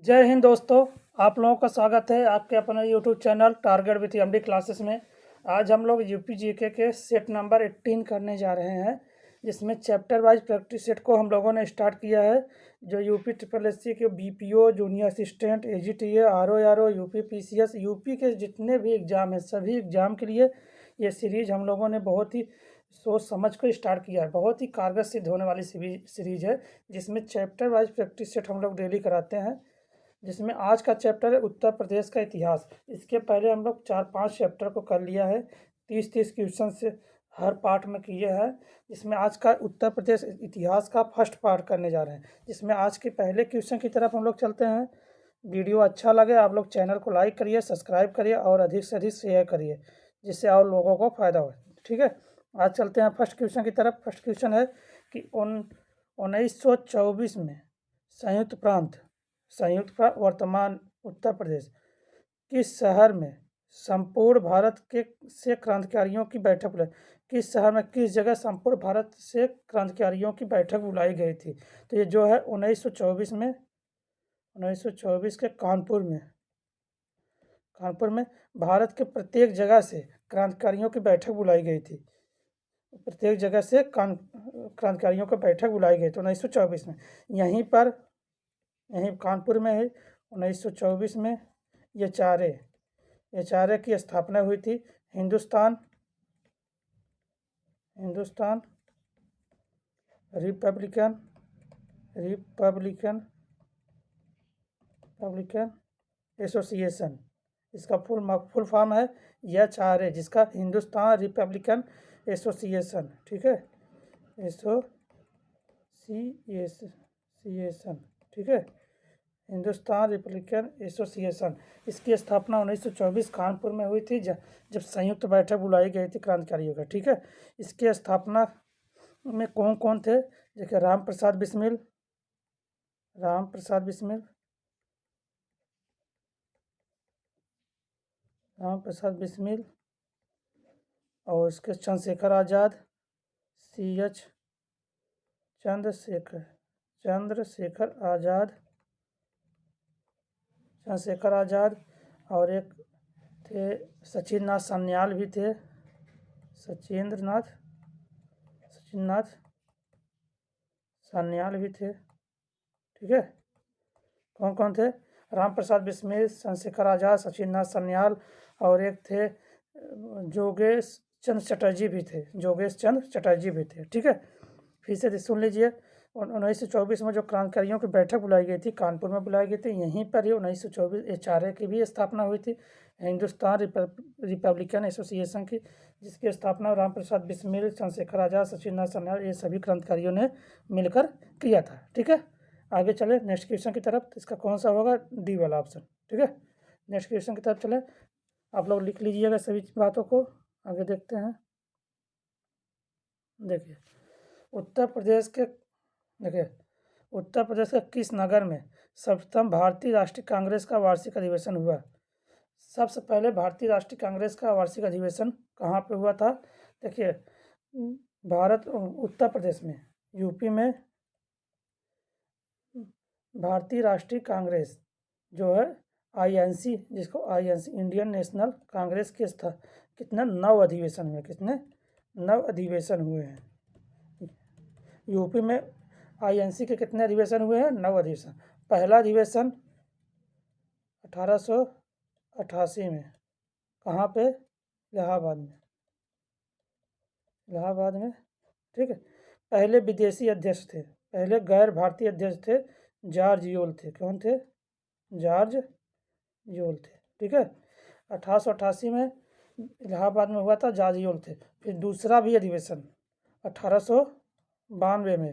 जय हिंद दोस्तों। आप लोगों का स्वागत है आपके अपने YouTube channel target with MD classes में। आज हम लोग यूपी जीके के सेट नंबर 18 करने जा रहे हैं, जिसमें चैप्टर वाइज प्रैक्टिस सेट को हम लोगों ने स्टार्ट किया है। जो यूपी ट्रिपल एस सी के BPO, junior assistant, AGTA, RO, UP PCS, UP के जितने भी एग्ज़ाम हैं सभी एग्ज़ाम के लिए ये सीरीज़ हम लोगों ने बहुत ही सोच समझ कर स्टार्ट किया है। बहुत ही कारगर सिद्ध होने वाली सीरीज है, जिसमें चैप्टर वाइज प्रैक्टिस सेट हम लोग डेली कराते हैं। जिसमें आज का चैप्टर है उत्तर प्रदेश का इतिहास। इसके पहले हम लोग 4-5 चैप्टर को कर लिया है, 30-30 क्वेश्चन से हर पार्ट में किए हैं। जिसमें आज का उत्तर प्रदेश इतिहास का फर्स्ट पार्ट करने जा रहे हैं, जिसमें आज के पहले क्वेश्चन की तरफ हम लोग चलते हैं। वीडियो अच्छा लगे आप लोग चैनल को लाइक करिए, सब्सक्राइब करिए और अधिक से अधिक शेयर करिए, जिससे और लोगों को फ़ायदा हो। ठीक है, आज चलते हैं फर्स्ट क्वेश्चन की तरफ। फर्स्ट क्वेश्चन है कि 1924 में संयुक्त वर्तमान उत्तर प्रदेश किस शहर में संपूर्ण भारत के से क्रांतिकारियों की बैठक बुलाई? किस शहर में, किस जगह संपूर्ण भारत से क्रांतिकारियों की बैठक बुलाई गई थी? तो ये जो है 1924 के कानपुर में भारत के प्रत्येक जगह से क्रांतिकारियों की बैठक बुलाई गई थी। प्रत्येक जगह से क्रांतिकारियों की बैठक बुलाई गई थी 1924 में। यहीं कानपुर में है 1924 में ये चारे की स्थापना हुई थी। हिंदुस्तान रिपब्लिकन एसोसिएशन, इसका फुल फॉर्म है एचआरए, जिसका हिंदुस्तान रिपब्लिकन एसोसिएशन। ठीक है, एसोसिएशन, ठीक है, हिंदुस्तान रिपब्लिकन एसोसिएशन। इसकी स्थापना 1924 कानपुर में हुई थी, जब संयुक्त बैठक बुलाई गई थी क्रांतिकारियों का। ठीक है, इसके स्थापना में कौन कौन थे? देखिए, राम प्रसाद बिस्मिल और इसके चंद्रशेखर आज़ाद, CH चंद्रशेखर आज़ाद और एक थे सचिंद्रनाथ सान्याल भी थे। सचिंद्रनाथ सान्याल भी थे। ठीक है, कौन कौन थे? राम प्रसाद बिस्मिल, चंद्रशेखर आज़ाद, सचिंद्रनाथ सान्याल और एक थे जोगेश चंद्र चटर्जी भी थे। ठीक है, फिर से सुन लीजिए। 1924 में जो क्रांतिकारियों की बैठक बुलाई गई थी कानपुर में बुलाई गई थी। यहीं पर ही 1924 एचआरए की भी स्थापना हुई थी, हिंदुस्तान रिपब्लिकन एसोसिएशन की, जिसकी स्थापना राम प्रसाद बिस्मिल, चंद्रशेखर आज़ाद, सचिंद्रनाथ सान्याल ये सभी क्रांतिकारियों ने मिलकर किया था। ठीक है, आगे चले नेक्स्ट क्वेश्चन की तरफ। इसका कौन सा होगा? डी वाला ऑप्शन। ठीक है, नेक्स्ट क्वेश्चन की तरफ चले। आप लोग लिख लीजिएगा सभी बातों को। आगे देखते हैं। देखिए, उत्तर प्रदेश के किस नगर में सर्वप्रथम भारतीय राष्ट्रीय कांग्रेस का वार्षिक अधिवेशन हुआ? सबसे पहले भारतीय राष्ट्रीय कांग्रेस का वार्षिक अधिवेशन कहाँ पे हुआ था? देखिए, उत्तर प्रदेश में, यूपी में भारतीय राष्ट्रीय कांग्रेस जो है INC, जिसको INC इंडियन नेशनल कांग्रेस के कितने 9 अधिवेशन हुए हैं। यूपी में INC के कितने अधिवेशन हुए हैं? 9 अधिवेशन। पहला अधिवेशन 1888 में, कहाँ पे? इलाहाबाद में। ठीक है, पहले विदेशी अध्यक्ष थे, पहले गैर भारतीय अध्यक्ष थे जॉर्ज यूल थे। कौन थे? जॉर्ज यूल थे। ठीक है, 1888 में इलाहाबाद में हुआ था, जॉर्ज यूल थे। फिर दूसरा भी अधिवेशन 1892 में,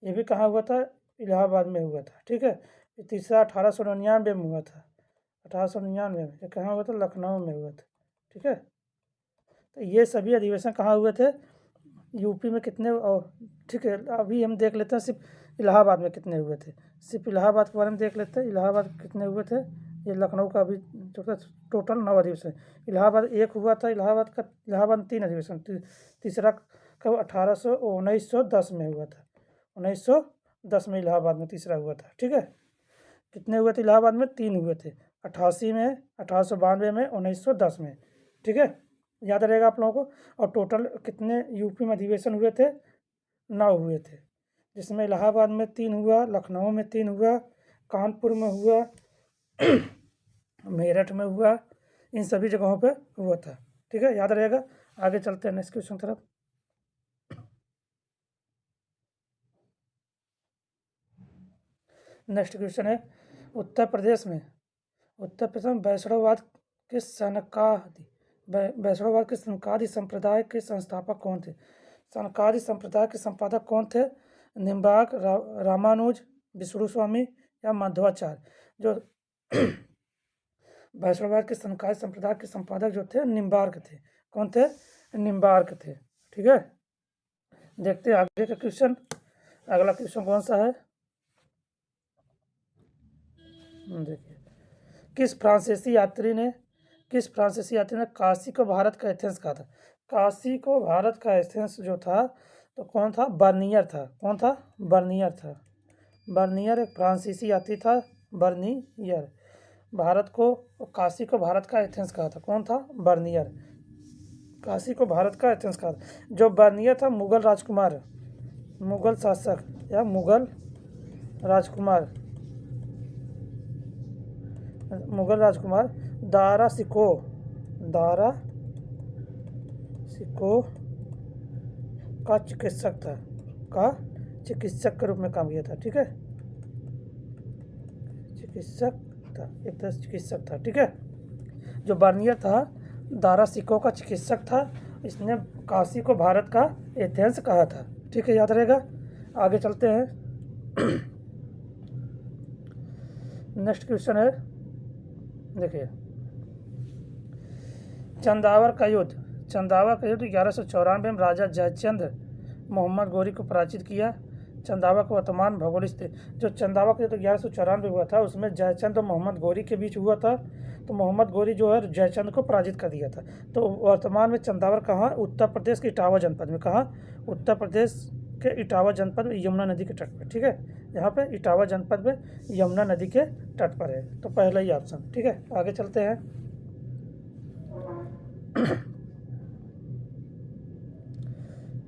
ये भी कहाँ हुआ था? इलाहाबाद में हुआ था। ठीक है, फिर तीसरा 1899 में हुआ था। 1899 में ये कहाँ हुआ था? लखनऊ में हुआ था। ठीक है, तो ये सभी अधिवेशन कहाँ हुए थे? यूपी में कितने? और ठीक है, अभी हम देख लेते हैं सिर्फ इलाहाबाद में कितने हुए थे। सिर्फ इलाहाबाद के बारे में देख लेते हैं, इलाहाबाद कितने हुए थे। ये लखनऊ का अभी टोटल 9 अधिवेशन। इलाहाबाद एक हुआ था, इलाहाबाद 3 अधिवेशन। तीसरा कब? 1910 में हुआ था। 1910 में इलाहाबाद में तीसरा हुआ था। ठीक है, कितने हुए थे इलाहाबाद में? 3 हुए थे, 88 में, 1892 में, 1910 में। ठीक है, याद रहेगा आप लोगों को। और टोटल कितने यूपी में अधिवेशन हुए थे? 9 हुए थे, जिसमें इलाहाबाद में 3 हुआ, लखनऊ में 3 हुआ, कानपुर में हुआ, मेरठ में हुआ, इन सभी जगहों पे हुआ था। ठीक है, याद रहेगा। आगे चलते हैं नेक्स्ट क्वेश्चन तरफ। नेक्स्ट क्वेश्चन है, उत्तर प्रदेश में वैष्णववाद के सनकादि संप्रदाय के संस्थापक कौन थे? सनकादि संप्रदाय के संपादक कौन थे? निम्बार्क, रामानुज, विष्णु स्वामी या माधवाचार्य? जो वैष्णववाद के सनकादि संप्रदाय के संपादक जो थे निम्बार्क थे। कौन थे? निम्बार्क थे। ठीक है, देखते हैं आगे का क्वेश्चन। अगला क्वेश्चन कौन सा है? देखिए, किस फ्रांसीसी यात्री ने काशी को भारत का एथेंस कहा था? काशी को भारत का एथेंस जो था तो कौन था? बर्नियर था। कौन था? बर्नियर था। बर्नियर एक फ्रांसीसी यात्री था। बर्नियर काशी को भारत का एथेंस कहा था। कौन था? बर्नियर। काशी को भारत का एथेंस कहा था। जो बर्नियर था मुगल राजकुमार, मुगल शासक या मुगल राजकुमार दारा सिकोह का चिकित्सक के रूप में काम किया था। ठीक है, चिकित्सक था। ठीक है, जो बर्नियर था दारा सिकोह का चिकित्सक था। इसने काशी को भारत का एथेंस कहा था। ठीक है, याद रहेगा। आगे चलते हैं। नेक्स्ट क्वेश्चन है, देखिए, चंदावर का युद्ध 1194 में राजा जयचंद्र मोहम्मद गौरी को पराजित किया। चंदावा का वर्तमान भौगोलिक स्थिति, जो चंदावा का युद्ध 1194 हुआ था उसमें जयचंद्र और मोहम्मद गौरी के बीच हुआ था। तो मोहम्मद गौरी जो है जयचंद्र को पराजित कर दिया था। तो वर्तमान में चंदावर कहाँ? उत्तर प्रदेश के इटावा जनपद में। कहाँ? उत्तर प्रदेश के इटावा जनपद में, यमुना नदी के तट पर। ठीक है, यहाँ पे इटावा जनपद में यमुना नदी के तट पर है। तो पहला ही ऑप्शन। ठीक है, आगे चलते हैं।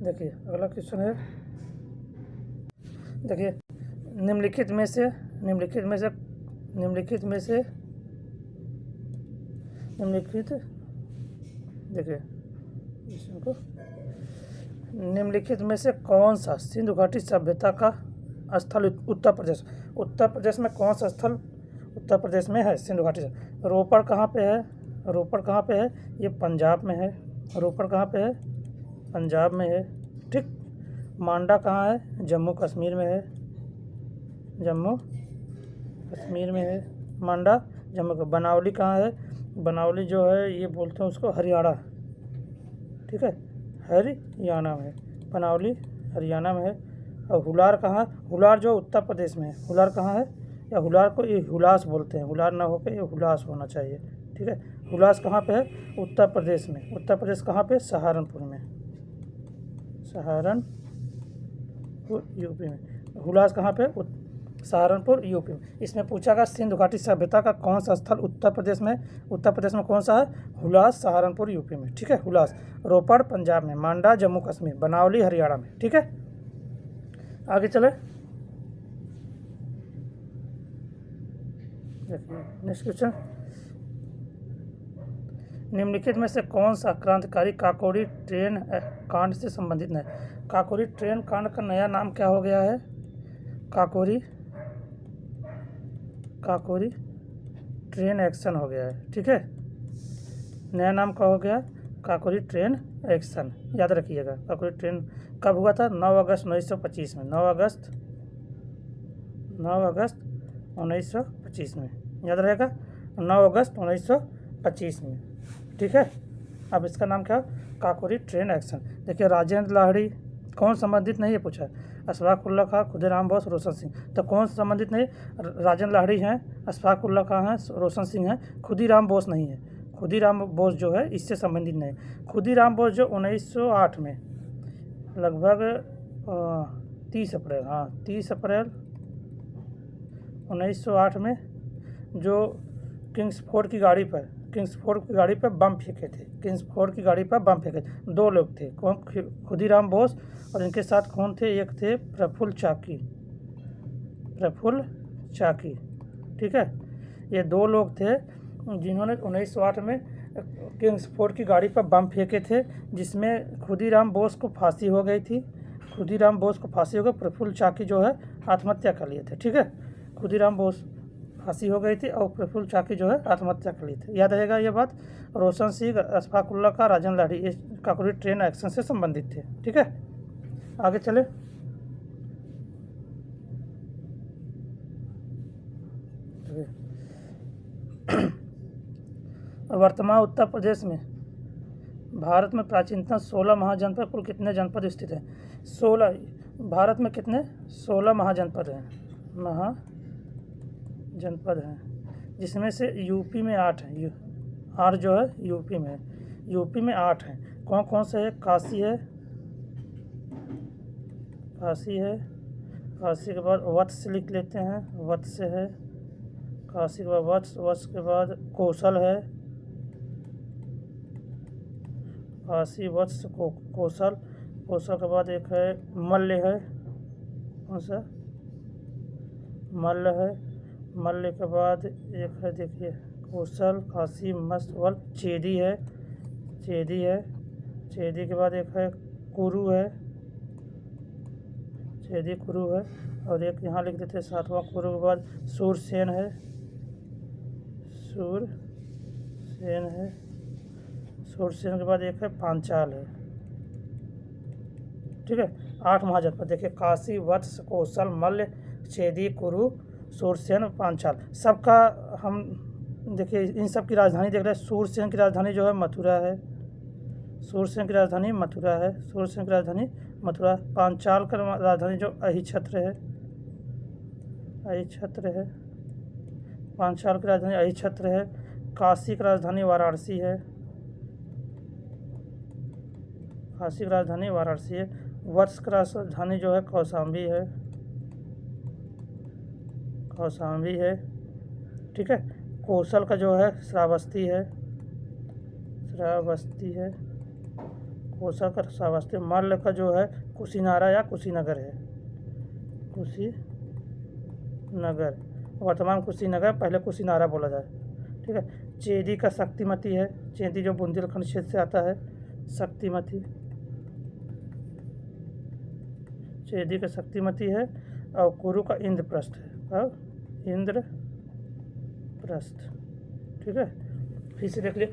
देखिए, अगला क्वेश्चन है, देखिए, निम्नलिखित में से कौन सा सिंधु घाटी सभ्यता का स्थल उत्तर प्रदेश में कौन सा स्थल उत्तर प्रदेश में है सिंधु घाटी? रोपड़ कहाँ पे है? ये पंजाब में है। रोपड़ कहाँ पे है? पंजाब में है। ठीक, मांडा कहाँ है? जम्मू कश्मीर में है। मांडा जम्मू का। बनावली कहाँ है? बनावली जो है ये बोलते हैं उसको हरियाणा। ठीक है, हरियाणा में है। बनावली हरियाणा में है। और हुलार कहाँ? हुलार जो उत्तर प्रदेश में है। हुलार कहाँ है? या हुलार को ये हुलास बोलते हैं, हुलार ना होकर ये हुलास होना चाहिए। ठीक है, हुलास कहाँ पे है? उत्तर प्रदेश में। उत्तर प्रदेश कहाँ पे? सहारनपुर में। सहारनपुर यूपी में। हुलास कहाँ पे? सहारनपुर यूपी में। इसमें पूछा गया सिंधु घाटी सभ्यता का कौन सा स्थल उत्तर प्रदेश में कौन सा है? हुलास सहारनपुर यूपी में। ठीक है, हुलास। रोपड़ पंजाब में, मांडा जम्मू कश्मीर, बनावली हरियाणा में। ठीक है, आगे चले। नेक्स्ट क्वेश्चन, निम्नलिखित में से कौन सा क्रांतिकारी काकोरी ट्रेन कांड से संबंधित है? काकोरी ट्रेन कांड का नया नाम क्या हो गया है? काकोरी ट्रेन एक्शन हो गया है। ठीक है, नया नाम क्या हो गया? Kakori train action. याद रखिएगा। काकोरी ट्रेन कब हुआ था? 9 अगस्त 1925 में। 9 अगस्त 1925 में। याद रहेगा, 9 अगस्त 1925 में। ठीक है, अब इसका नाम क्या? Kakori train action. देखिए, राजेंद्र लाहिड़ी कौन संबंधित नहीं है पूछा। अशफाक उल्ला खां, खुदीराम बोस, रोशन सिंह। तो कौन संबंधित नहीं? राजेंद्र लाहिड़ी हैं, अशफाक उल्ला खां हैं, रोशन सिंह हैं, खुदीराम बोस नहीं है। खुदीराम बोस जो है इससे संबंधित नहीं। खुदीराम बोस जो 1908 में लगभग 30 अप्रैल 1908 में जो किंग्सफोर्ड की गाड़ी पर बम फेंके थे। किंग्सफोर्ड की गाड़ी पर बम फेंके थे। 2 लोग थे, कौन? खुदीराम बोस और इनके साथ कौन थे? एक थे प्रफुल्ल चाकी। ठीक है, ये 2 लोग थे जिन्होंने 1908 में किंग्सफोर्ड की गाड़ी पर बम फेंके थे, जिसमें खुदीराम बोस को फांसी हो गई थी। प्रफुल्ल चाकी जो है आत्महत्या कर लिए थे। ठीक है, खुदीराम बोस फांसी हो गई थी और प्रफुल्ल चाकी जो है आत्महत्या कर लिए थे। याद रहेगा ये बात। रोशन सिंह, अशफाक उल्लाह का, राजन लाठी, ये काकोरी ट्रेन एक्शन से संबंधित थे। ठीक है, आगे चले। वर्तमान उत्तर प्रदेश में भारत में प्राचीनतम 16 महाजनपद कुल कितने जनपद स्थित हैं? 16। भारत में कितने? 16 महाजनपद हैं, जिसमें से यूपी में 8 हैं। 8 जो है यूपी में 8 हैं। कौन कौन से है? काशी है, काशी के बाद वत्स लिख लेते हैं, वत्स है, काशी के बाद वत्स के बाद कौशल है, काशी वत्स कौशल के बाद एक है मल्ल है। कौन सा? मल्ल है। मल्ल के बाद एक है, देखिए, कौशल, काशी, मस्त, चेदी है। चेदी के बाद एक है कुरु है, और एक यहाँ लिख देते हैं 7वां कुरु के बाद सूरसेन है। सूरसेन के बाद एक है पांचाल है। ठीक है, 8 महाजनपद देखिए, काशी, वत्स, कौशल, मल्ल, चेदी, कुरु, सूरसेन, पांचाल। सबका हम देखिए इन सब की राजधानी देख रहे हैं। सूरसेन की राजधानी जो है मथुरा है। पांचाल का राजधानी जो अहिछत्र है। पांचाल की राजधानी अहिछत्र है। काशी की राजधानी वाराणसी है। वत्स की राजधानी जो है कौशाम्बी है। ठीक है, कौशल का जो है श्रावस्ती है। मल्ल का जो है कुशीनारा या कुशीनगर है। वर्तमान कुशीनगर, पहले कुशीनारा बोला जाए। ठीक है, चेदी का शक्तिमती है। चेदी जो बुंदेलखंड क्षेत्र से आता है, शक्तिमती है। और कुरु का इंद्रप्रस्थ है। ठीक है, फिर से देख लिए,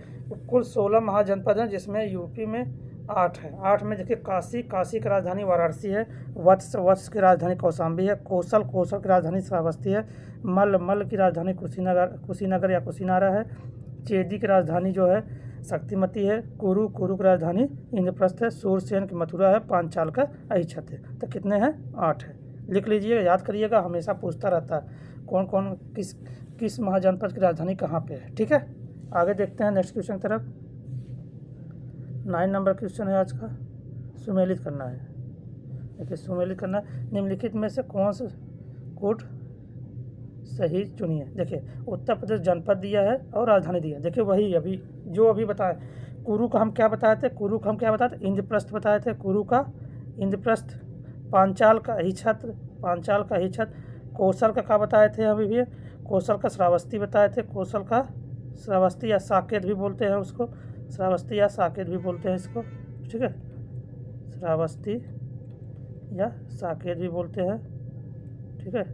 कुल 16 महाजनपद हैं, जिसमें यूपी में 8 है। 8 में देखिए, काशी की राजधानी वाराणसी है। वत्स की राजधानी कौशाम्बी है। कौशल की राजधानी श्रावस्ती है। मल्ल की राजधानी कुशीनगर या कुशीनारा है। चेदी की राजधानी जो है शक्तिमती है। कुरु की राजधानी इंद्रप्रस्थ है। सूरसेन की मथुरा है। पांचाल का अहिछत्र है। तो कितने हैं? 8 है। लिख लीजिए, याद करिएगा, हमेशा पूछता रहता है कौन किस महाजनपद की राजधानी कहाँ पे है। ठीक है, आगे देखते हैं नेक्स्ट क्वेश्चन की तरफ। 9 नंबर क्वेश्चन है आज का। सुमेलित करना है। देखिए, सुमेलित करना, निम्नलिखित में से कौन सा कोड सही चुनिए। देखिए, उत्तर प्रदेश जनपद दिया है और राजधानी दिया है। देखिए, वही अभी बताए। कुरु का हम क्या बताए थे? इंद्रप्रस्थ बताए थे। कुरु का इंद्रप्रस्थ। पांचाल का अहिछत्र। कौशल का क्या बताए थे? अभी भी कौशल का श्रावस्ती बताए थे। श्रावस्ती या साकेत भी बोलते हैं उसको। ठीक है, श्रावस्ती या साकेत भी बोलते हैं। ठीक है,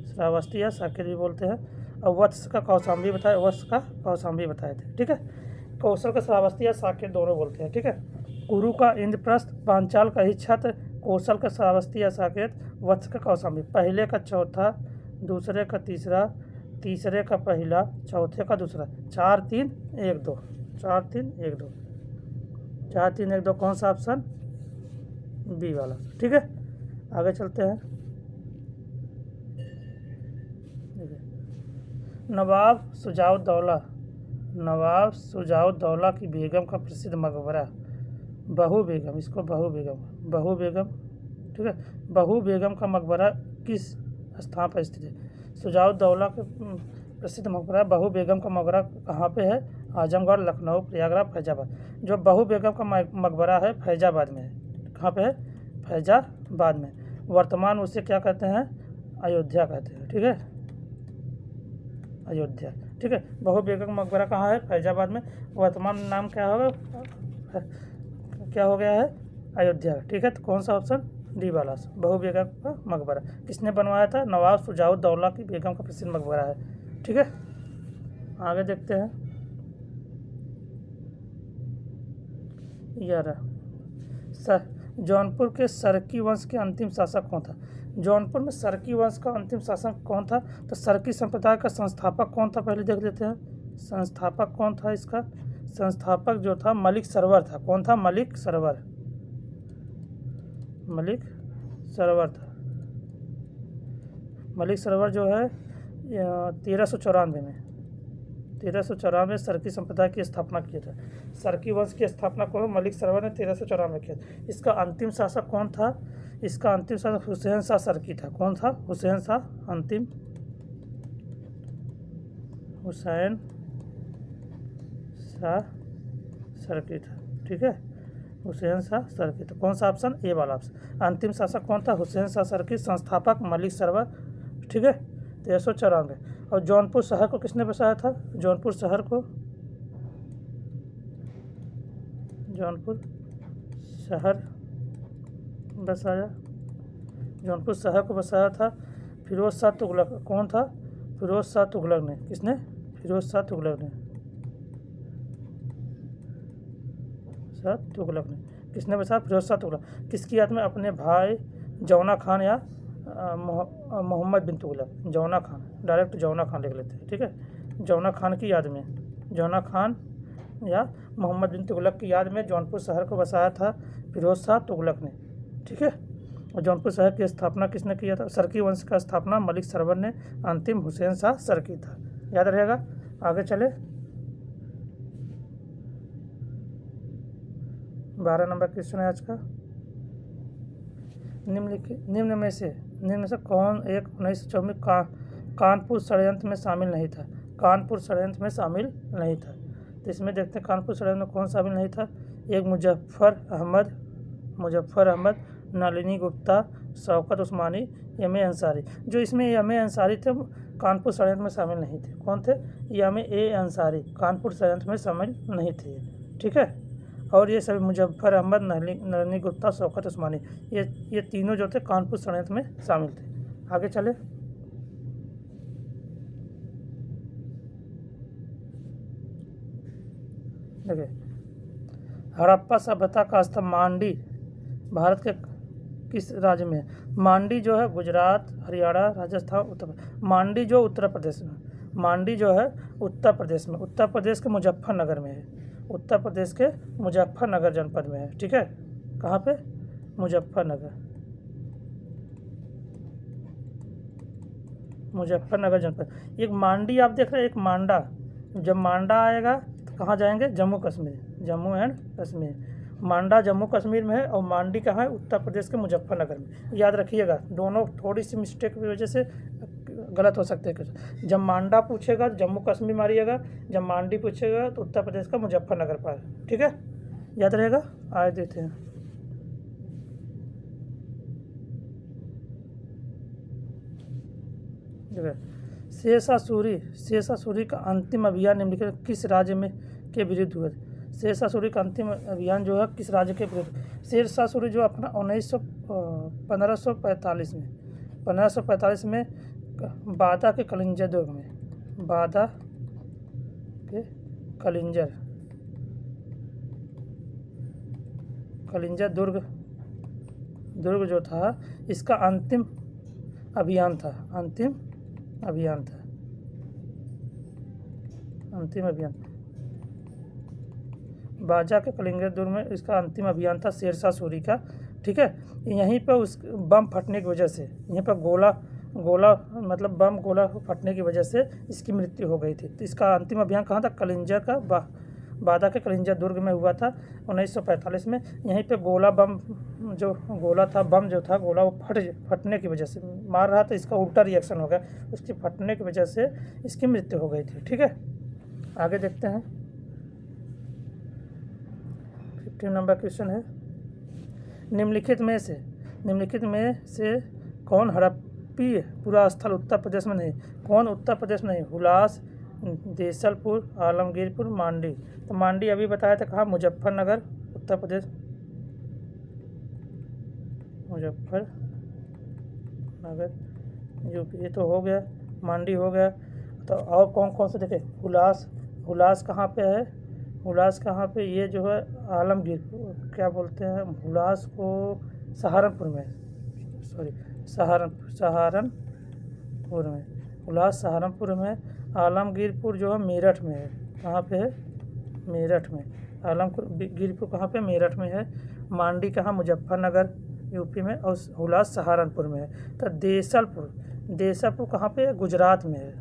श्रावस्ती या साकेत भी बोलते हैं। और वत्स का कौशाम्बी बताए थे। ठीक है, कौशल का श्रावस्ती या साकेत दोनों बोलते हैं। ठीक है, कुरु का इंद्रप्रस्थ, पांचाल का अहिछत्र, कौशल का श्रावस्ती या साकेत, वत्स का कौशाम्बी। पहले का चौथा, दूसरे का तीसरा, तीसरे का पहला, चौथे का दूसरा। 4 3 1 2। 4 3 1 2 कौन सा ऑप्शन? बी वाला। ठीक है, आगे चलते हैं। नवाब सुजाउद्दौला की बेगम का प्रसिद्ध मकबरा बहू बेगम। ठीक है, बहू बेगम का मकबरा किस स्थान पर स्थित है? शुजाउद्दौला के प्रसिद्ध मकबरा बहू बेगम का मकबरा कहाँ पे है? आजमगढ़, लखनऊ, प्रयागराज, फैजाबाद। जो बहू बेगम का मकबरा है फैजाबाद में है। कहाँ पे है? फैजाबाद में। वर्तमान उसे क्या कहते हैं? अयोध्या कहते हैं। ठीक है, अयोध्या। ठीक है, बहू बेगम का मकबरा कहाँ है? फैजाबाद में। वर्तमान नाम क्या होगा? क्या हो गया है? अयोध्या। ठीक है, तो कौन सा ऑप्शन? डी वाला, बहू बेगम का मकबरा। किसने बनवाया था? नवाब शुजाउद्दौला की बेगम का प्रसिद्ध मकबरा है। ठीक है, आगे देखते हैं। 11 जौनपुर के सरकी वंश के अंतिम शासक कौन था? जौनपुर में सरकी वंश का अंतिम शासक कौन था? तो सरकी संप्रदाय का संस्थापक कौन था? पहले देख लेते हैं। संस्थापक कौन था इसका? संस्थापक जो था मलिक सरवर था। कौन था? मलिक सरवर। मलिक सरवर था। मलिक सरवर जो है 1394 में 1394 सरकी संप्रदाय की स्थापना किया था। सरकी वंश की स्थापना को मलिक सरवर ने 1394 में किया। इसका अंतिम शासक कौन था? इसका अंतिम शासक हुसैन शाह सरकी था। कौन था? हुसैन शाह। अंतिम हुसैन शाह सरकी था। ठीक है, हुसैन शाह सरकी। तो कौन सा ऑप्शन? ए वाला ऑप्शन। अंतिम शासक कौन था? हुसैन शाह सरकी। संस्थापक मलिक सरवर। ठीक है, 1394। और जौनपुर शहर को किसने बसाया था? जौनपुर शहर को जौनपुर शहर बसाया जौनपुर शहर को बसाया था फिरोज शाह तुगलक। कौन था? फिरोज शाह तुगलक ने। किसने? फिरोज शाह तुगलक ने। तुगलक ने। किसने बसाया? फिरोज शाह तुगलक। किसकी याद में? अपने भाई जौना खान या मोहम्मद बिन तुगलक। जौना खान, डायरेक्ट जौना खान लिख लेते हैं। ठीक है, जौना खान की याद में, जौना खान या मोहम्मद बिन तुगलक की याद में जौनपुर शहर को बसाया था फिरोज शाह तुगलक ने। ठीक है, और जौनपुर शहर की स्थापना किसने किया था? सरकी वंश का स्थापना मलिक सरवर ने। अंतिम हुसैन शाह सरकी था। याद रहेगा। आगे चले। 12 नंबर क्वेश्चन है आज का। निम्न में से कौन एक 1924 कानपुर षड्यंत्र में शामिल नहीं था? कानपुर षड्यंत्र में शामिल नहीं था। तो इसमें देखते हैं कानपुर षड्यंत्र में कौन शामिल नहीं था। एक मुजफ्फर अहमद, नलिनी गुप्ता, शौकत उस्मानी, एम ए अंसारी। जो इसमें एम ए अंसारी थे कानपुर षड्यंत्र में शामिल नहीं थे। कौन थे? एम ए अंसारी कानपुर षड्यंत्र में शामिल नहीं थे। ठीक है, और ये सभी मुजफ्फर अहमद, नलिनी गुप्ता, शौकत उस्मानी, ये तीनों जो थे कानपुर षड्यंत्र में शामिल थे। आगे चले। देखिए, हड़प्पा सभ्यता का स्थल मांडी भारत के किस राज्य में है? मांडी जो है गुजरात, हरियाणा, राजस्थान, उत्तर प्रदेश। मांडी जो उत्तर प्रदेश में, मांडी जो है उत्तर प्रदेश में, उत्तर प्रदेश के मुजफ्फरनगर में है। उत्तर प्रदेश के मुजफ्फरनगर जनपद में है। ठीक है, कहाँ पे? मुजफ्फरनगर जनपद। एक मांडी आप देख रहे हैं, एक मांडा। जब मांडा आएगा तो कहाँ जाएंगे? जम्मू कश्मीर, जम्मू एंड कश्मीर। मांडा जम्मू कश्मीर में है और मांडी कहाँ है? उत्तर प्रदेश के मुजफ्फरनगर में। याद रखिएगा, दोनों थोड़ी सी मिस्टेक की वजह से गलत हो सकते हैं। जब मांडा पूछेगा तो जम्मू कश्मीर मारिएगा, जब मांडी पूछेगा तो उत्तर प्रदेश का मुजफ्फरनगर पर। ठीक है, याद रहेगा। आए देते हैं। शेरशाह सूरी का अंतिम अभियान निम्नलिखित किस राज्य में के विरुद्ध हुआ? शेरशाह सूरी का अंतिम अभियान जो है किस राज्य के विरुद्ध? शेरशाह सूरी जो अपना 1545 में बादा के कलिंजर दुर्ग में, बादा के कलिंजर दुर्ग जो था इसका अंतिम अभियान था। बाजा के कलिंगर दुर्ग में इसका अंतिम अभियान था शेरशाह सूरी का। ठीक है, यहीं पर उस बम फटने की वजह से, यहीं पर गोला मतलब बम फटने की वजह से इसकी मृत्यु हो गई थी। तो इसका अंतिम अभियान कहाँ था? कलिंजर का बादा के कलिंजा दुर्ग में हुआ था 1945 में। यहीं पे गोला बम जो गोला था, बम जो था गोला, वो फटने की वजह से मार रहा था, इसका उल्टा रिएक्शन हो गया, उसकी फटने की वजह से इसकी मृत्यु हो गई थी। ठीक है, आगे देखते हैं। 15 नंबर क्वेश्चन है, निम्नलिखित में से कौन हड़प्पी पुरा स्थल उत्तर प्रदेश में नहीं? कौन उत्तर प्रदेश में नहीं? हुलास, देसलपुर, आलमगीरपुर, मांडी। तो मांडी अभी बताया था कहाँ? मुजफ्फरनगर, उत्तर प्रदेश, मुजफ्फरनगर यूपी। ये तो हो गया, मांडी हो गया। तो और कौन कौन से देखे? हुलास कहाँ पे है? हुलास कहाँ पे? ये जो है आलमगीर, क्या बोलते हैं हुलास को? सहारनपुर में, सॉरी सहारनपुर में। हुलास सहारनपुर में। आलमगीरपुर जो है मेरठ में है। कहाँ पे है? मेरठ में। आलमगीरपुर कहाँ पे? मेरठ में है। मांडी कहाँ? मुजफ्फरनगर यूपी में। और हुलास सहारनपुर में है। तो देसलपुर कहाँ पे? गुजरात में है,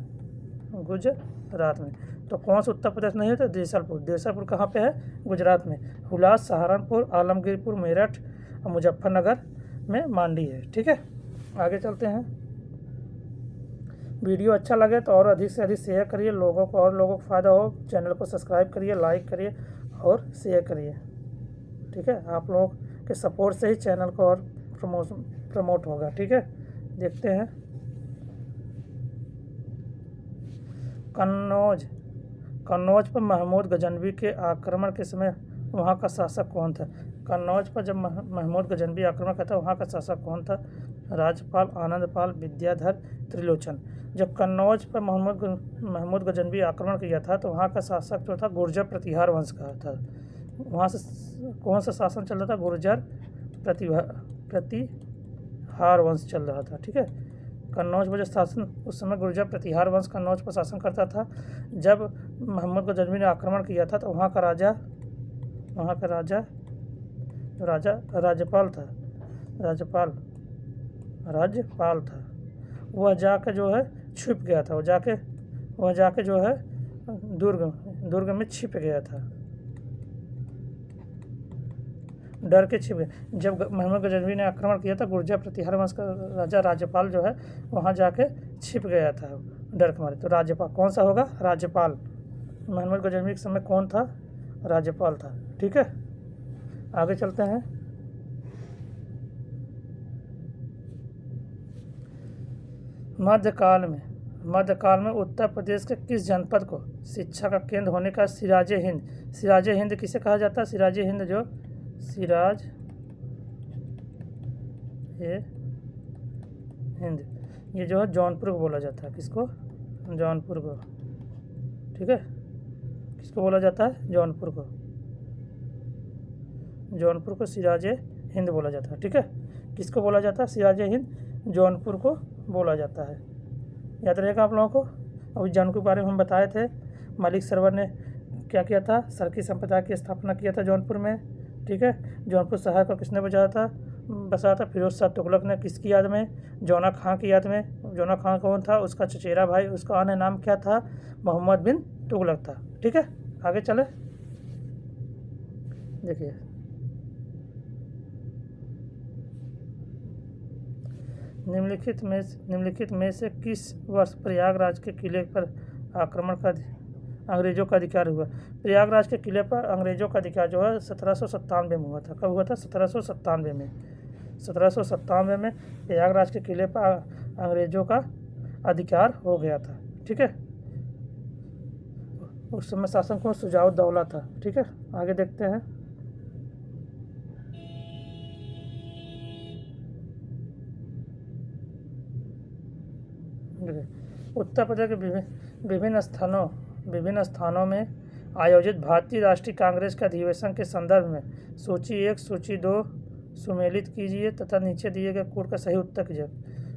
गुजरात में। तो कौन सा उत्तर प्रदेश नहीं है? तो देसलपुर कहाँ पे है? गुजरात में। हुलास सहारनपुर, आलमगीरपुर मेरठ और मुजफ्फरनगर में मांडी है। ठीक है, आगे चलते हैं। वीडियो अच्छा लगे तो और अधिक से अधिक शेयर करिए, लोगों को फ़ायदा हो। चैनल को सब्सक्राइब करिए, लाइक करिए और शेयर करिए। ठीक है, आप लोगों के सपोर्ट से ही चैनल को और प्रमोट होगा। ठीक है, देखते हैं। कन्नौज पर महमूद गजनवी के आक्रमण के समय वहाँ का शासक कौन था? कन्नौज पर जब महमूद गजनवी आक्रमण करता, वहाँ का शासक कौन था? राज्यपाल, आनंदपाल, विद्याधर, त्रिलोचन। जब कन्नौज पर महमूद गजनवी आक्रमण किया था तो वहाँ का शासक जो था गुर्जर प्रतिहार वंश का था। वहाँ से कौन सा शासन चल रहा था? गुर्जर प्रतिहार वंश चल रहा था। ठीक है, कन्नौज पर जो शासन, उस समय गुर्जर प्रतिहार वंश कन्नौज पर शासन करता था। जब महमूद गजनवी ने आक्रमण किया था तो वहाँ का राज्यपाल था। वह जाके जो है छिप गया था। वह जाके जो है दुर्ग में छिप गया था, डर के छिप गया। जब महमूद गजनवी ने आक्रमण किया था, गुर्जर प्रतिहार वंश का राज्यपाल जो है वहाँ जाके छिप गया था डर के मारे। तो राज्यपाल कौन सा होगा? राज्यपाल। महमूद गजनवी के समय कौन था? राज्यपाल था। ठीक है, आगे चलते हैं। मध्यकाल में उत्तर प्रदेश के किस जनपद को शिक्षा का केंद्र होने का सिराजे हिंद किसे कहा जाता है? सिराजे हिंद ये जो है जौनपुर को बोला जाता है। किसको? जौनपुर को। ठीक है, किसको बोला जाता है? जौनपुर को सिराजे हिंद बोला जाता है। ठीक है, किसको बोला जाता है? सिराजे हिंद, जौनपुर को बोला जाता है। याद रहेगा आप लोगों को। अभी जौनपुर के बारे में हम बताए थे। मलिक सरवर ने क्या किया था? सरकी संप्रदाय की स्थापना किया था जौनपुर में। ठीक है, जौनपुर शहर को किसने बसाया था? फिरोज शाह तुगलक ने। किसकी याद में? जौना खां की याद में। जौना खां कौन था? उसका चचेरा भाई, उसका अन्य नाम क्या था? मोहम्मद बिन तुगलक था। ठीक है, आगे चले। देखिए, निम्नलिखित में से किस वर्ष प्रयागराज के किले पर आक्रमण का अंग्रेजों का अधिकार हुआ? प्रयागराज के किले पर अंग्रेजों का अधिकार जो है 1797 में हुआ था। कब हुआ था? 1797 में। 1797 में प्रयागराज के किले पर अंग्रेजों का अधिकार हो गया था। ठीक है, उस समय शासन को शुजाउद्दौला था। ठीक है, आगे देखते हैं। उत्तर प्रदेश के विभिन्न स्थानों में आयोजित भारतीय राष्ट्रीय कांग्रेस के अधिवेशन के संदर्भ में सूची 1, सूची 2 सुमेलित कीजिए तथा नीचे दिए गए कोड का सही उत्तर कीजिए।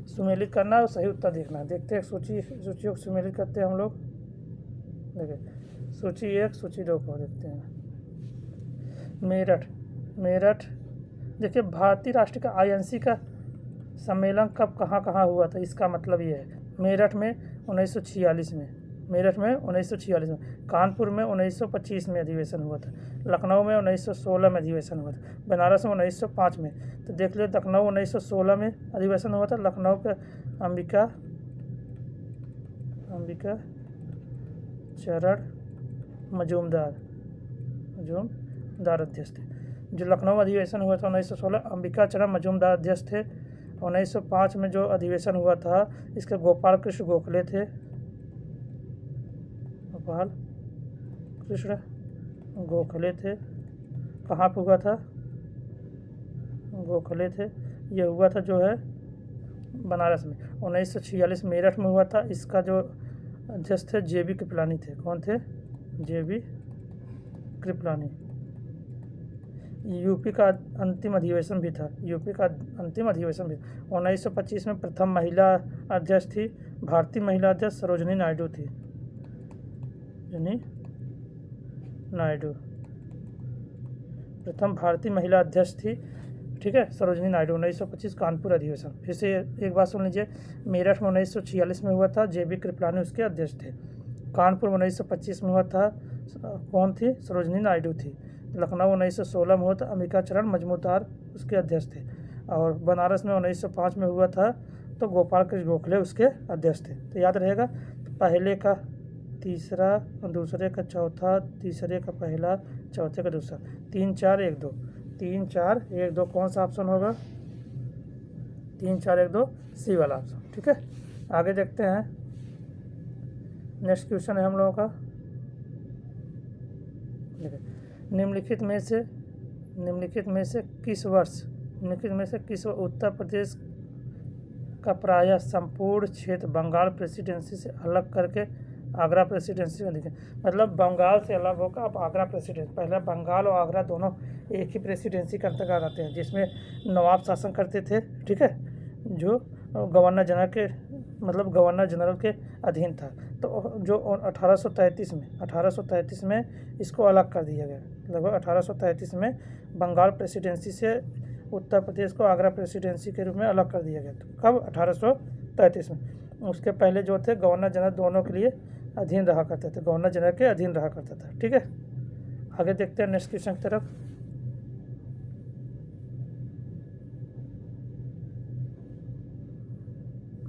सुमेलित करना और सही उत्तर देखना। देखते हैं सूची को सुमेलित करते हैं हम लोग। देखिए, सूची 1, सूची 2 को देखते हैं। मेरठ। देखिए, भारतीय राष्ट्रीय का INC का सम्मेलन कब कहाँ हुआ था? इसका मतलब ये है मेरठ में 1946 में। मेरठ में 1946 में, कानपुर में 1925 में अधिवेशन हुआ था, लखनऊ में 1916 में अधिवेशन हुआ था, बनारस में 1905 में। तो देख लो, लखनऊ 1916 में अधिवेशन हुआ था, लखनऊ के अंबिका चरण मजूमदार अध्यक्ष थे। जो लखनऊ अधिवेशन हुआ था 1916, अंबिका चरण मजूमदार अध्यक्ष थे। 1905 में जो अधिवेशन हुआ था, इसके गोपाल कृष्ण गोखले थे। गोपाल कृष्ण गोखले थे। कहाँ पे हुआ था? गोखले थे। ये हुआ था जो है बनारस में। 1946 मेरठ में हुआ था। इसका जो अध्यक्ष थे JB कृपलानी थे। कौन थे? JB कृपलानी। यूपी का अंतिम अधिवेशन भी था। 1925 में प्रथम महिला अध्यक्ष थी, भारतीय महिला अध्यक्ष सरोजनी नायडू थी। प्रथम भारतीय महिला अध्यक्ष थी, ठीक है, सरोजनी नायडू। 1925 कानपुर अधिवेशन। फिर से एक बात सुन लीजिए, मेरठ में 1946 में हुआ था, JB कृपलानी उसके अध्यक्ष थे। कानपुर में 1925 में हुआ था, कौन थी? सरोजनी नायडू थी। लखनऊ 1916 में हुआ था, अंबिका चरण मजूमदार उसके अध्यक्ष थे। और बनारस में 1905 में हुआ था, तो गोपाल कृष्ण गोखले उसके अध्यक्ष थे। तो याद रहेगा, पहले का तीसरा, दूसरे का चौथा, तीसरे का पहला, चौथे का दूसरा, 3 4 1 2, 3 4 1 2। कौन सा ऑप्शन होगा? 3 4 1 2 सी वाला ऑप्शन, ठीक है। आगे देखते हैं, नेक्स्ट क्वेश्चन है हम लोगों का। निम्नलिखित में से किस उत्तर प्रदेश का प्रायः संपूर्ण क्षेत्र बंगाल प्रेसिडेंसी से अलग करके आगरा प्रेसिडेंसी में लिखे? मतलब बंगाल से अलग होकर अब आगरा प्रेसिडेंसी। पहले बंगाल और आगरा दोनों एक ही प्रेसिडेंसी के अंतर्गत आते हैं, जिसमें नवाब शासन करते थे, ठीक है, जो गवर्नर जनरल के अधीन था। तो जो 1833 में इसको अलग कर दिया गया। लगभग 1833 में बंगाल प्रेसिडेंसी से उत्तर प्रदेश को आगरा प्रेसिडेंसी के रूप में अलग कर दिया गया। तो कब? 1833 में। उसके पहले जो थे गवर्नर जनरल दोनों के लिए अधीन रहा करते थे, गवर्नर जनरल के अधीन रहा करता था, ठीक है। आगे देखते हैं नेक्स्ट क्वेश्चन की तरफ।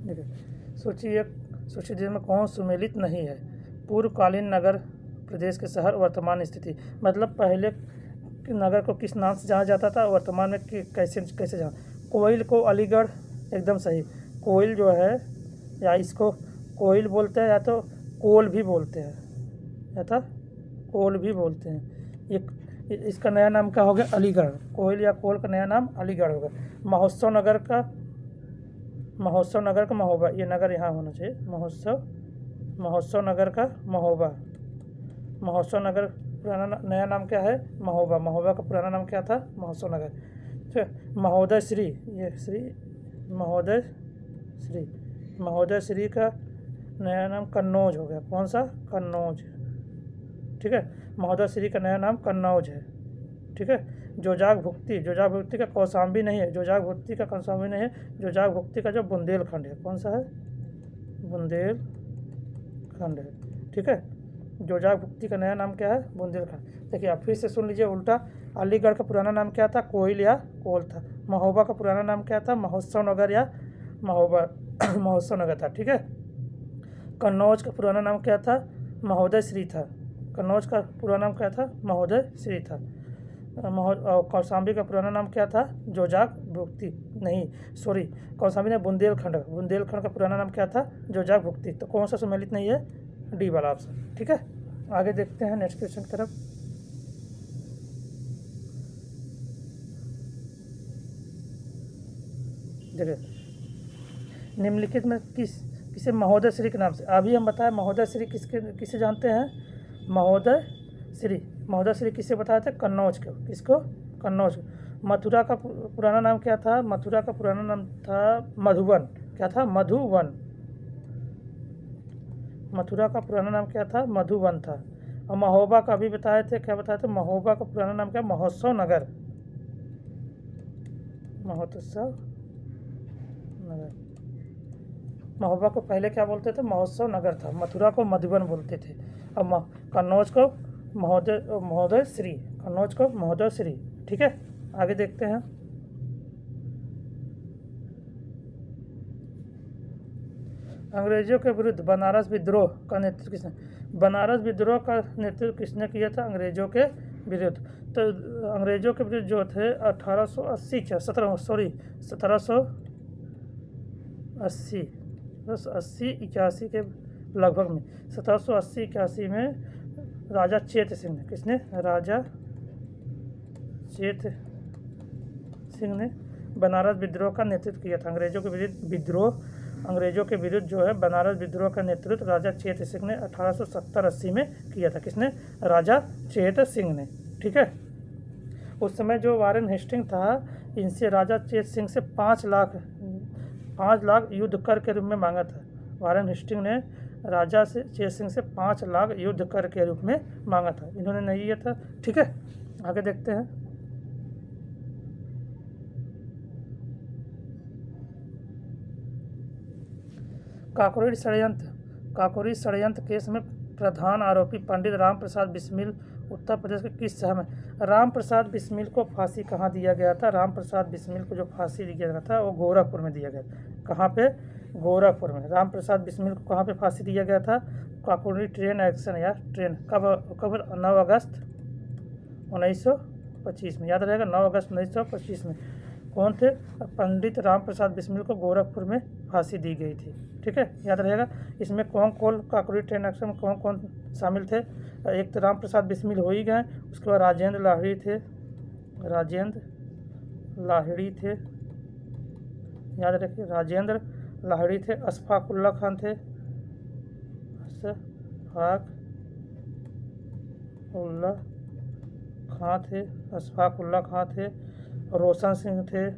देखिए, सूची में कौन सुमेलित नहीं है? पूर्वकालीन नगर, प्रदेश के शहर, वर्तमान स्थिति। मतलब पहले नगर को किस नाम से जाना जाता था, वर्तमान में कैसे जाना? कोयल को अलीगढ़, एकदम सही। कोयल जो है, या इसको कोयल बोलते हैं, या तो कोल भी बोलते हैं, इसका नया नाम क्या हो गया? अलीगढ़। कोयल या कोल का नया नाम अलीगढ़ होगा। महोत्सव नगर का महोबा, ये नगर यहाँ होना चाहिए। महोत्सव नगर का महोबा। महोत्सव नगर पुराना नया नाम क्या है? महोबा। महोबा का पुराना नाम क्या था? महोत्सव नगर। ठीक है। महोदय श्री का नया नाम कन्नौज हो गया। कौन सा? कन्नौज, ठीक है। महोदय श्री का नया नाम कन्नौज है, ठीक है। जोजाग भुक्ति का कौशाम्बी नहीं है। जोजाग भुक्ति का जो बुंदेलखंड है, कौन सा है? बुंदेलखंड है, ठीक है। जोजाग भुक्ति का नया नाम क्या है? बुंदेलखंड। देखिए, आप फिर से सुन लीजिए उल्टा। अलीगढ़ का पुराना नाम क्या था? कोयल या कोल था। महोबा का पुराना नाम क्या था? महोत्सव नगर या महोत्सव नगर था, ठीक है। कन्नौज का पुराना नाम क्या था? महोदय श्री था। कन्नौज का पुराना नाम क्या था? महोदय श्री था। कौशाम्बी का पुराना नाम क्या था? जोजाग भुक्ति, नहीं सॉरी, कौशाम्बी ने बुंदेलखंड का पुराना नाम क्या था? जोजाग भुक्ति। तो कौन सा सम्मिलित नहीं है? डी वाला ऑप्शन, ठीक है। आगे देखते हैं नेक्स्ट क्वेश्चन की तरफ। देखिए, निम्नलिखित में किसे महोदय श्री के नाम से, अभी हम बताएं महोदय श्री किसे जानते हैं? महोदय श्री किसे बताए थे? कन्नौज को। किसको? कन्नौज को। मथुरा का पुराना नाम क्या था? मथुरा का पुराना नाम था मधुबन। क्या था? मधुबन। मथुरा का पुराना नाम क्या था? मधुबन था। और महोबा का अभी बताए थे, क्या बताए थे? महोबा का पुराना नाम क्या? महोत्सव नगर। महोबा को पहले क्या बोलते थे, महोत्सव नगर था। मथुरा को मधुबन बोलते थे। अब कन्नौज को महोदय श्री, कन्नौज को महोदय श्री। ठीक है, आगे देखते हैं। अंग्रेजों के विरुद्ध बनारस विद्रोह का नेतृत्व किसने, बनारस विद्रोह का नेतृत्व किसने किया था अंग्रेजों के विरुद्ध। तो अंग्रेजों के विरुद्ध जो थे 1880 क्या 1780 के लगभग में 1780-81 में राजा चेत सिंह ने, किसने, राजा चेत सिंह ने बनारस विद्रोह का नेतृत्व किया था। अंग्रेजों के विरुद्ध विद्रोह, अंग्रेजों के विरुद्ध जो है बनारस विद्रोह का नेतृत्व राजा चेत सिंह ने 1870-80 में किया था। किसने, राजा चेत सिंह ने। ठीक है, उस समय जो वारेन हेस्टिंग था, इनसे राजा चेत सिंह से 5 लाख युद्ध कर के रूप में मांगा था। वारेन हेस्टिंग ने राजा से चेत सिंह से 5 लाख युद्ध कर के रूप में मांगा था, इन्होंने नहीं किया था। ठीक है, आगे देखते हैं। काकोरी षड्यंत्र केस में प्रधान आरोपी पंडित राम प्रसाद बिस्मिल उत्तर प्रदेश के किस शहर में, राम प्रसाद बिस्मिल को फांसी कहाँ दिया गया था, राम प्रसाद बिस्मिल को जो फांसी दिया गया था वो गोरखपुर में दिया गया। कहाँ पे, गोरखपुर में। राम प्रसाद बिस्मिल को कहाँ पे फांसी दिया गया था, काकोरी ट्रेन एक्शन या ट्रेन, कब 9 अगस्त 1925 में, याद रहेगा 9 अगस्त 1925 में। कौन थे, पंडित राम प्रसाद बिस्मिल को गोरखपुर में फांसी दी गई थी। ठीक है, याद रहेगा। इसमें कौन काकोरी ट्रेन एक्शन में कौन कौन शामिल थे, एक तो राम प्रसाद बिस्मिल हो ही गए, उसके बाद राजेंद्र लाहिड़ी थे, याद रखिए, राजेंद्र लाहिड़ी थे, अशफाक उल्ला खान थे, अशफाक उल्ला खां थे, रोशन सिंह थे।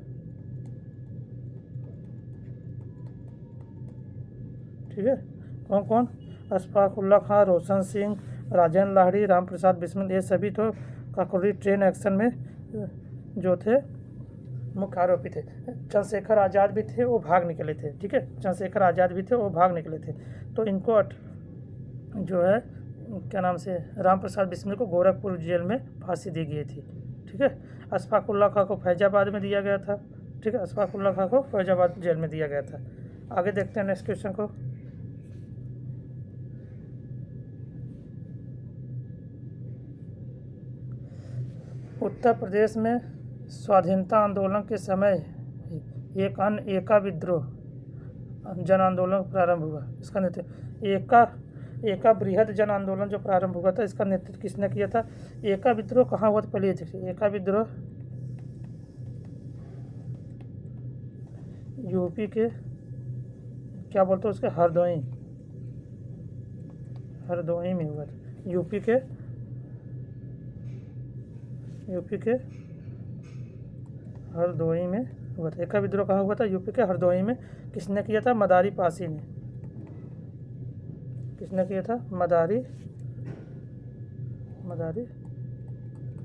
ठीक है, कौन कौन, अशफाक उल्ला खां, रोशन सिंह, राजेंद्र लाहिड़ी, राम प्रसाद बिस्मिल, ये सभी तो काकोरी ट्रेन एक्शन में जो थे मुख्य आरोपी थे। चंद्रशेखर आज़ाद भी थे, वो भाग निकले थे। ठीक है, चंद्रशेखर आज़ाद भी थे, वो भाग निकले थे। तो इनको जो है क्या नाम से, राम प्रसाद बिस्मिल को गोरखपुर जेल में फांसी दी गई थी। ठीक है, अशफाक उल्ला खां को फैजाबाद में दिया गया था। ठीक है, अशफाक उल्ला खां को फैजाबाद जेल में दिया गया था। आगे देखते हैं नेक्स्ट क्वेश्चन को। उत्तर प्रदेश में स्वाधीनता आंदोलन के समय एक अन्य एका विद्रोह जन आंदोलन प्रारंभ हुआ। इसका नेतृत्व एका बृहद जन आंदोलन जो प्रारंभ हुआ था, इसका नेतृत्व किसने किया था। एका विद्रोह कहाँ हुआ था, पहले देखिए। एका विद्रोह यूपी के क्या बोलते हैं उसके, हरदोई में हुआ था। यूपी के हरदोई में हुआ था। एका विद्रोह कहाँ हुआ था, यूपी के हरदोई में। किसने किया था, मदारी पासी ने। किसने किया था, मदारी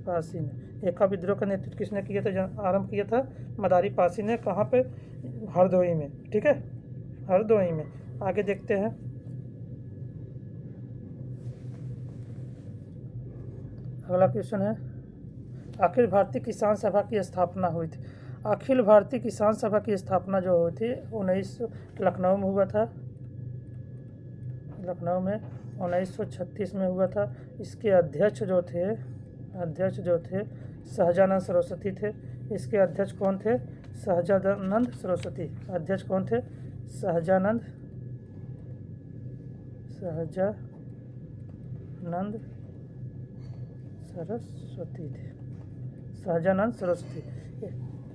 पासी ने। एका विद्रोह का नेतृत्व किसने किया था, आरंभ किया था मदारी पासी ने। कहाँ पे, हरदोई में। ठीक है, हरदोई में। आगे देखते हैं। अगला क्वेश्चन है, अखिल भारतीय किसान सभा की स्थापना हुई थी। अखिल भारतीय किसान सभा की स्थापना जो हुई थी लखनऊ में हुआ था। लखनऊ में 1936 में हुआ था। इसके अध्यक्ष जो थे सहजानंद सरस्वती थे। इसके अध्यक्ष कौन थे, सहजानंद सरस्वती। अध्यक्ष कौन थे, सहजानंद सरस्वती थे। सहजानंद सरस्वती।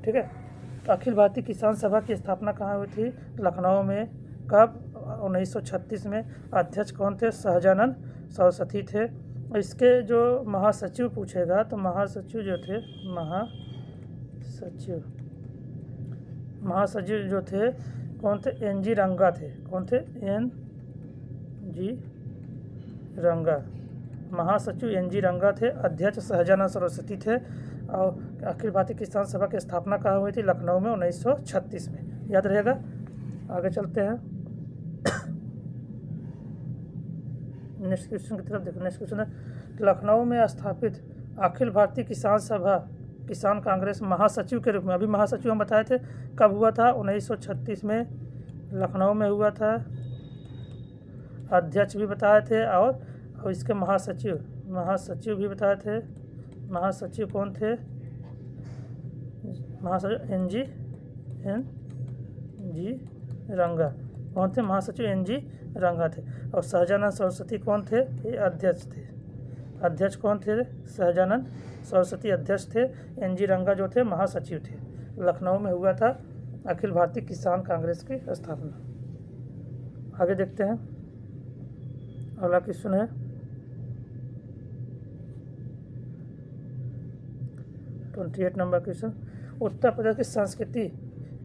ठीक है, अखिल भारतीय किसान सभा की स्थापना कहाँ हुई थी, लखनऊ में। कब, 1936 में। अध्यक्ष कौन थे, सहजानंद सरस्वती थे। इसके जो महासचिव पूछेगा तो महासचिव जो थे कौन थे, एन.जी. रंगा थे। कौन थे, एन.जी. रंगा। महासचिव एन.जी. रंगा थे। अध्यक्ष सहजानंद सरस्वती थे। और अखिल भारतीय किसान सभा की स्थापना कहाँ हुई थी, लखनऊ में 1936 में। याद रहेगा। आगे चलते हैं। नेक्स्ट क्वेश्चन की तरफ देखो। नेक्स्ट क्वेश्चन है, लखनऊ में स्थापित अखिल भारतीय किसान सभा किसान कांग्रेस महासचिव के रूप में, अभी महासचिव हम बताए थे कब हुआ था, 1936 में लखनऊ में हुआ था। अध्यक्ष भी बताए थे और इसके महासचिव भी बताए थे। महासचिव कौन थे? महासचिव एन जी रंगा। कौन थे? महासचिव एन जी रंगा थे। और सहजानंद सरस्वती कौन थे? ये अध्यक्ष थे। अध्यक्ष कौन थे? सहजानंद सरस्वती अध्यक्ष थे। एन जी रंगा जो थे महासचिव थे। लखनऊ में हुआ था अखिल भारतीय किसान कांग्रेस की स्थापना। आगे देखते हैं, अगला क्वेश्चन है 28 नंबर क्वेश्चन, उत्तर प्रदेश की संस्कृति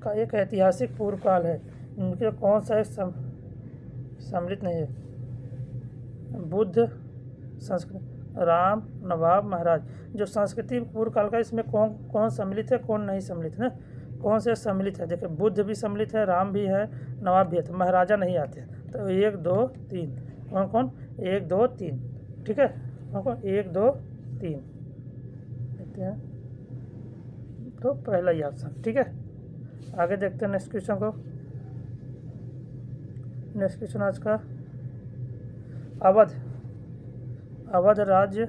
का एक ऐतिहासिक पूर्व काल है, इनके कौन सा एक सम्मिलित नहीं है? बुद्ध संस्कृति, राम, नवाब, महाराज। जो संस्कृति पूर्व काल का, इसमें कौन सम्मिलित है, कौन नहीं सम्मिलित है? कौन से सम्मिलित है? देखिए, बुद्ध भी सम्मिलित है, राम भी है, नवाब भी है, तो महाराजा नहीं आते। तो 1 2 3 कौन 1 2 3, ठीक है, कौन 1 2 3 देखते हैं, तो पहला ही ऑप्शन, ठीक है। आगे देखते हैं नेक्स्ट क्वेश्चन को। नेक्स्ट क्वेश्चन आज का, अवध राज्य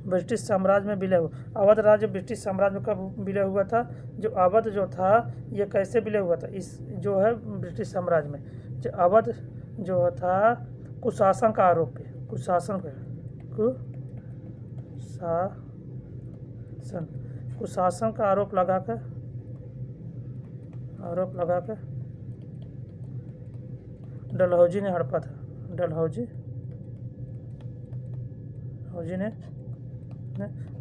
ब्रिटिश साम्राज्य में विलय हुआ। अवध राज्य ब्रिटिश साम्राज्य में कब विलय हुआ था? जो अवध जो था ये कैसे विलय हुआ था? इस जो है ब्रिटिश साम्राज्य में जो अवध जो था कुशासन का आरोप है, कुशासन का आरोप लगाकर डलहौजी ने हड़पा था। डलहौजी ने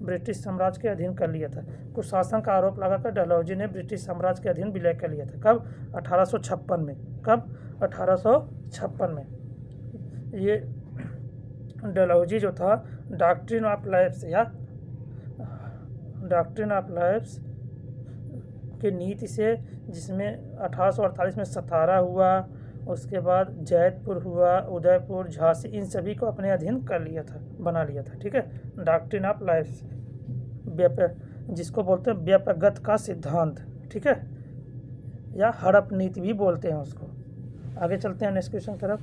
ब्रिटिश साम्राज्य के अधीन कर लिया था। कुशासन का आरोप लगाकर डलहौजी ने ब्रिटिश साम्राज्य के अधीन विलय कर लिया था। कब? 1856 में। कब? 1856 में। ये डलहौजी जो था डॉक्ट्रिन ऑफ लाइफ्स की नीति से, जिसमें 1848 में सतारा हुआ, उसके बाद जैतपुर हुआ, उदयपुर, झांसी, इन सभी को अपने अधीन कर लिया था, बना लिया था, ठीक है। डॉक्ट्रिन ऑफ लाइफ्स, जिसको बोलते हैं व्यापकगत का सिद्धांत, ठीक है, या हड़प नीति भी बोलते हैं उसको। आगे चलते हैं नेक्स्ट क्वेश्चन की तरफ।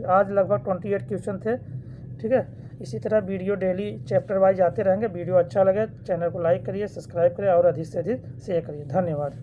आज लगभग 28 क्वेश्चन थे, ठीक है। इसी तरह वीडियो डेली चैप्टर वाइज आते रहेंगे। वीडियो अच्छा लगे चैनल को लाइक करिए, सब्सक्राइब करिए और अधिक से अधिक शेयर करिए। धन्यवाद।